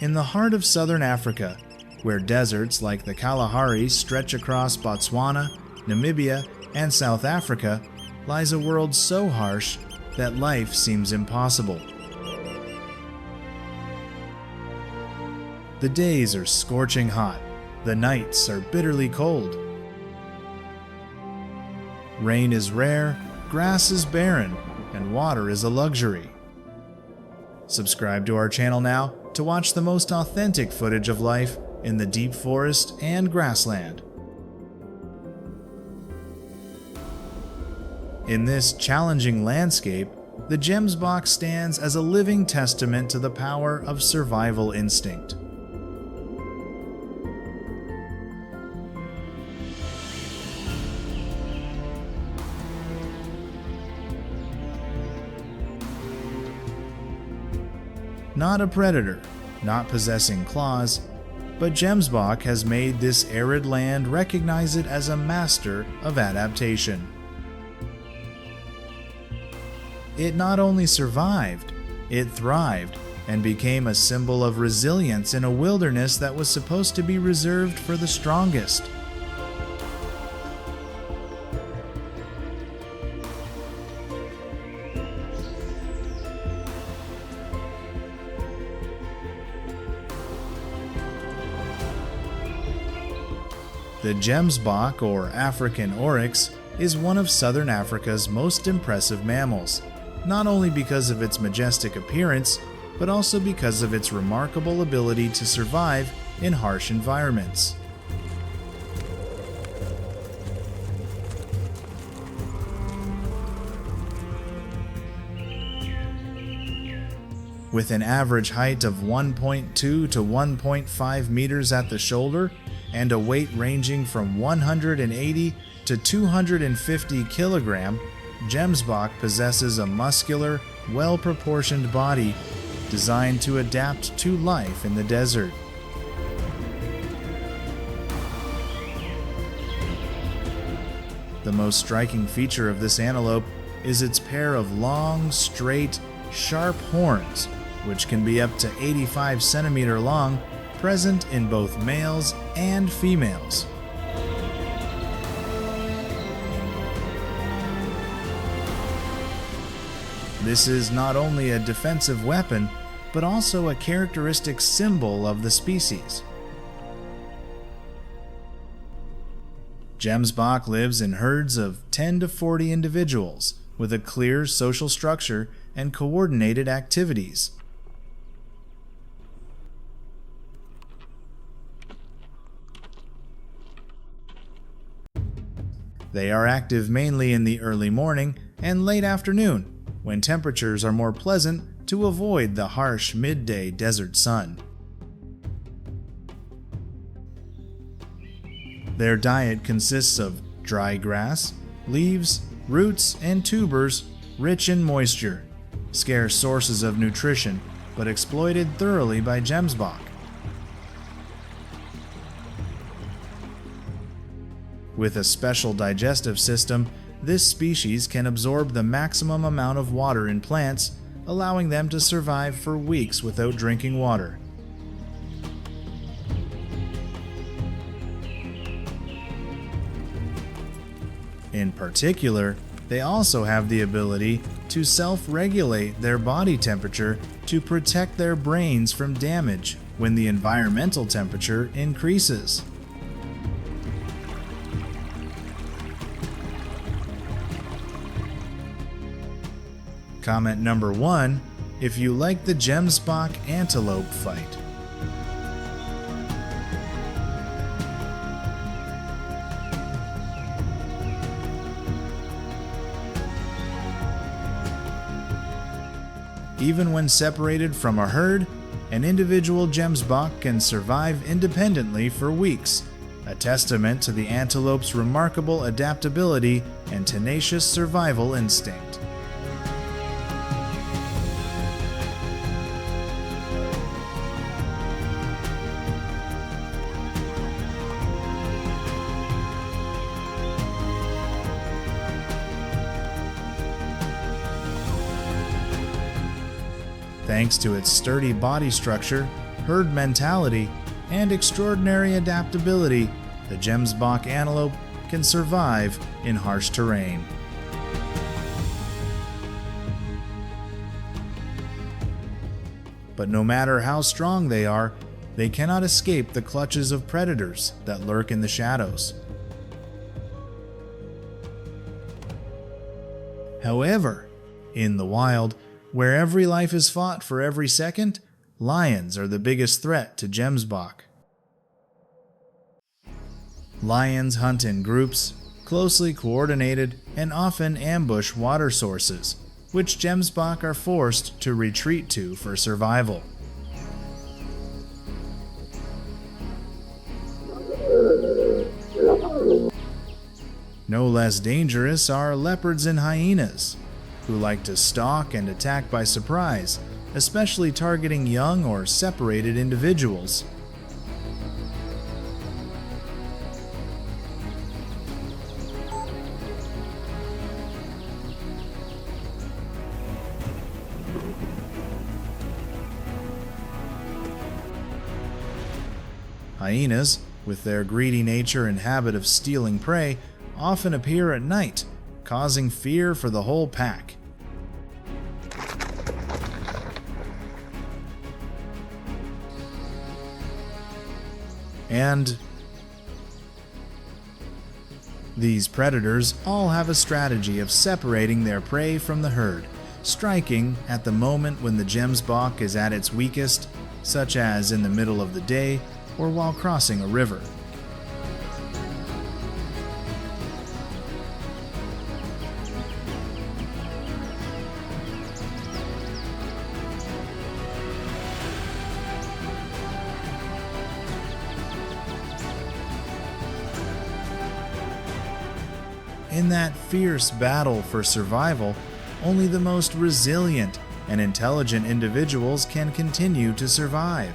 In the heart of southern Africa, where deserts like the Kalahari stretch across Botswana, Namibia, and South Africa, lies a world so harsh that life seems impossible. The days are scorching hot, the nights are bitterly cold. Rain is rare, grass is barren, and water is a luxury. Subscribe to our channel now to watch the most authentic footage of life in the deep forest and grassland. In this challenging landscape, the gemsbok stands as a living testament to the power of survival instinct. Not a predator, not possessing claws, but gemsbok has made this arid land recognize it as a master of adaptation. It not only survived, it thrived and became a symbol of resilience in a wilderness that was supposed to be reserved for the strongest. The gemsbok, or African oryx, is one of southern Africa's most impressive mammals, not only because of its majestic appearance, but also because of its remarkable ability to survive in harsh environments. With an average height of 1.2 to 1.5 meters at the shoulder, and a weight ranging from 180 to 250 kilogram, gemsbok possesses a muscular, well-proportioned body designed to adapt to life in the desert. The most striking feature of this antelope is its pair of long, straight, sharp horns, which can be up to 85 centimeters long, present in both males and females. This is not only a defensive weapon, but also a characteristic symbol of the species. Gemsbok lives in herds of 10 to 40 individuals, with a clear social structure and coordinated activities. They are active mainly in the early morning and late afternoon, when temperatures are more pleasant to avoid the harsh midday desert sun. Their diet consists of dry grass, leaves, roots, and tubers rich in moisture, scarce sources of nutrition, but exploited thoroughly by gemsbok. With a special digestive system, this species can absorb the maximum amount of water in plants, allowing them to survive for weeks without drinking water. In particular, they also have the ability to self-regulate their body temperature to protect their brains from damage when the environmental temperature increases. Comment number 1, if you like the gemsbok antelope fight. Even when separated from a herd, an individual gemsbok can survive independently for weeks, a testament to the antelope's remarkable adaptability and tenacious survival instinct. Thanks to its sturdy body structure, herd mentality, and extraordinary adaptability, the gemsbok antelope can survive in harsh terrain. But no matter how strong they are, they cannot escape the clutches of predators that lurk in the shadows. However, in the wild, where every life is fought for every second, lions are the biggest threat to gemsbok. Lions hunt in groups, closely coordinated, and often ambush water sources, which gemsbok are forced to retreat to for survival. No less dangerous are leopards and hyenas, who like to stalk and attack by surprise, especially targeting young or separated individuals. Hyenas, with their greedy nature and habit of stealing prey, often appear at night, causing fear for the whole pack. And these predators all have a strategy of separating their prey from the herd, striking at the moment when the gemsbok is at its weakest, such as in the middle of the day or while crossing a river. In that fierce battle for survival, only the most resilient and intelligent individuals can continue to survive.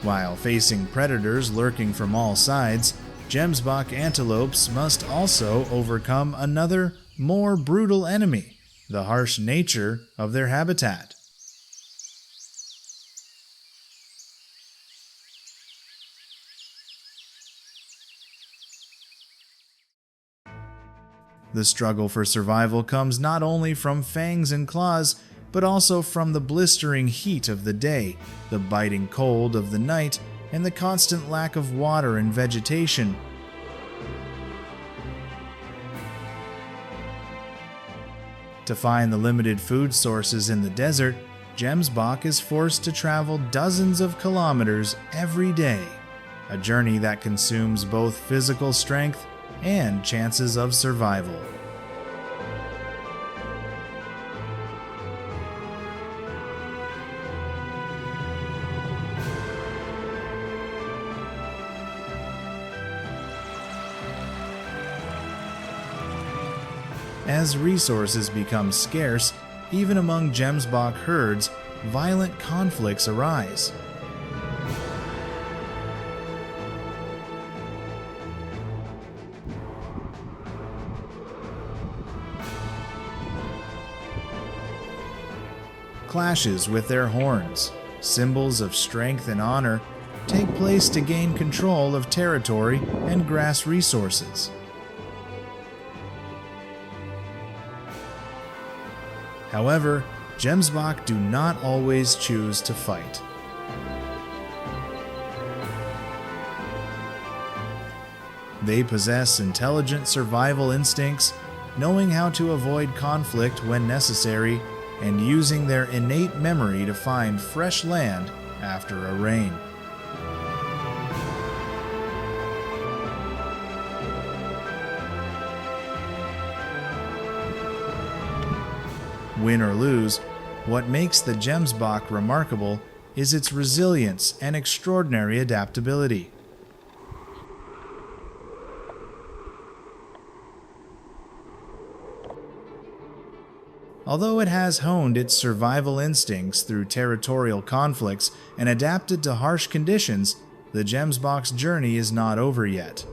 While facing predators lurking from all sides, gemsbok antelopes must also overcome another, more brutal enemy, the harsh nature of their habitat. The struggle for survival comes not only from fangs and claws, but also from the blistering heat of the day, the biting cold of the night, and the constant lack of water and vegetation. To find the limited food sources in the desert, gemsbok is forced to travel dozens of kilometers every day, a journey that consumes both physical strength and chances of survival. As resources become scarce, even among gemsbok herds, violent conflicts arise. Clashes with their horns, symbols of strength and honor, take place to gain control of territory and grass resources. However, gemsbok do not always choose to fight. They possess intelligent survival instincts, knowing how to avoid conflict when necessary, and using their innate memory to find fresh land after a rain. Win or lose, what makes the gemsbok remarkable is its resilience and extraordinary adaptability. Although it has honed its survival instincts through territorial conflicts and adapted to harsh conditions, the gemsbok's journey is not over yet.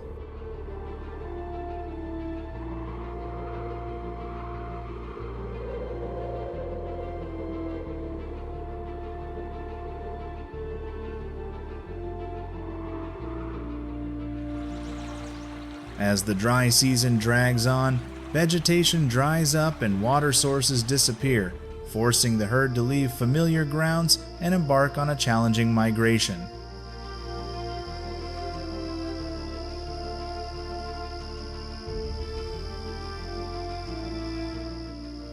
As the dry season drags on, vegetation dries up and water sources disappear, forcing the herd to leave familiar grounds and embark on a challenging migration.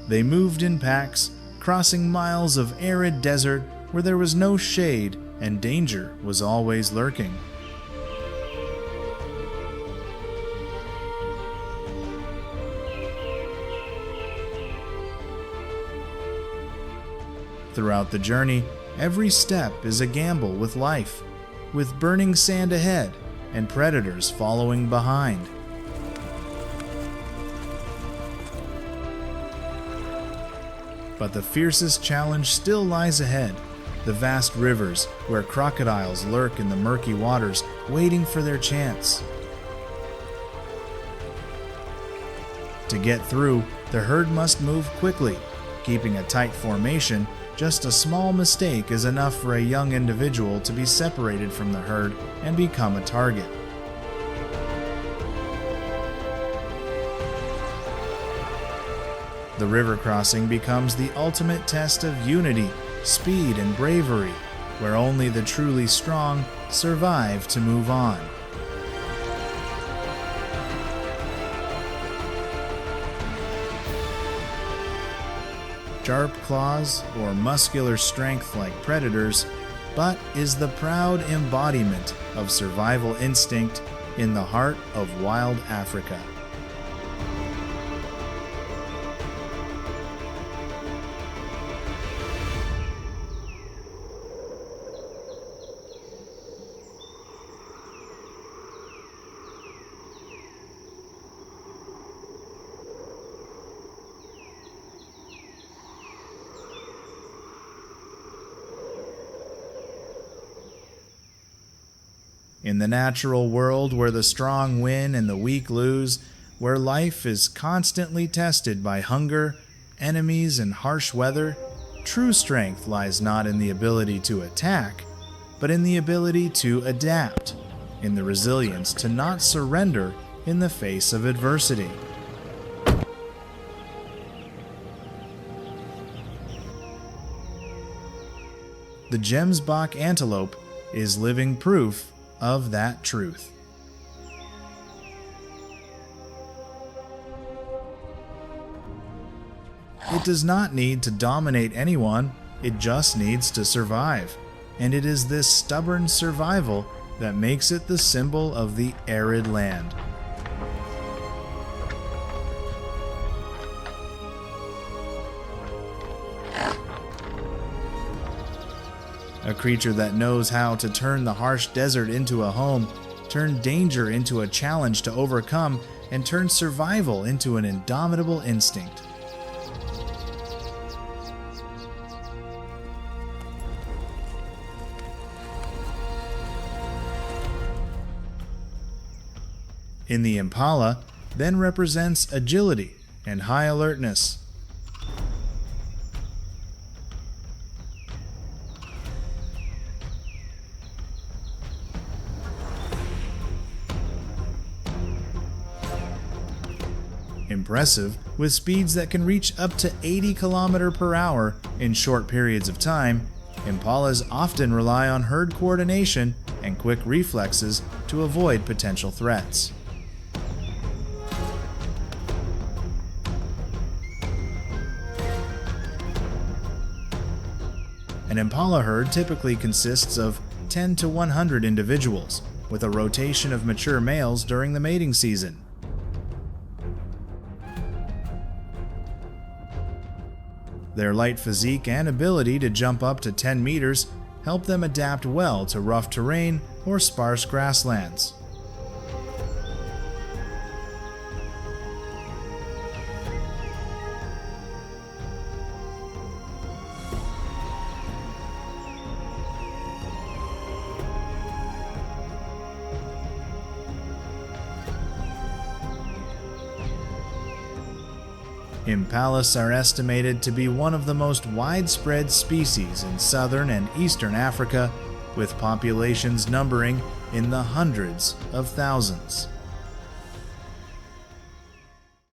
They moved in packs, crossing miles of arid desert where there was no shade and danger was always lurking. Throughout the journey, every step is a gamble with life, with burning sand ahead and predators following behind. But the fiercest challenge still lies ahead, the vast rivers where crocodiles lurk in the murky waters, waiting for their chance. To get through, the herd must move quickly, keeping a tight formation. Just a small mistake is enough for a young individual to be separated from the herd and become a target. The river crossing becomes the ultimate test of unity, speed, and bravery, where only the truly strong survive to move on. Sharp claws or muscular strength like predators, but is the proud embodiment of survival instinct in the heart of wild Africa. In the natural world where the strong win and the weak lose, where life is constantly tested by hunger, enemies, and harsh weather, true strength lies not in the ability to attack, but in the ability to adapt, in the resilience to not surrender in the face of adversity. The Gemsbok antelope is living proof of that truth. It does not need to dominate anyone, it just needs to survive. And it is this stubborn survival that makes it the symbol of the arid land. A creature that knows how to turn the harsh desert into a home, turn danger into a challenge to overcome, and turn survival into an indomitable instinct. In the impala, then represents agility and high alertness. Impressive, with speeds that can reach up to 80 km per hour in short periods of time, impalas often rely on herd coordination and quick reflexes to avoid potential threats. An impala herd typically consists of 10 to 100 individuals, with a rotation of mature males during the mating season. Their light physique and ability to jump up to 10 meters help them adapt well to rough terrain or sparse grasslands. Impalas are estimated to be one of the most widespread species in southern and eastern Africa, with populations numbering in the hundreds of thousands.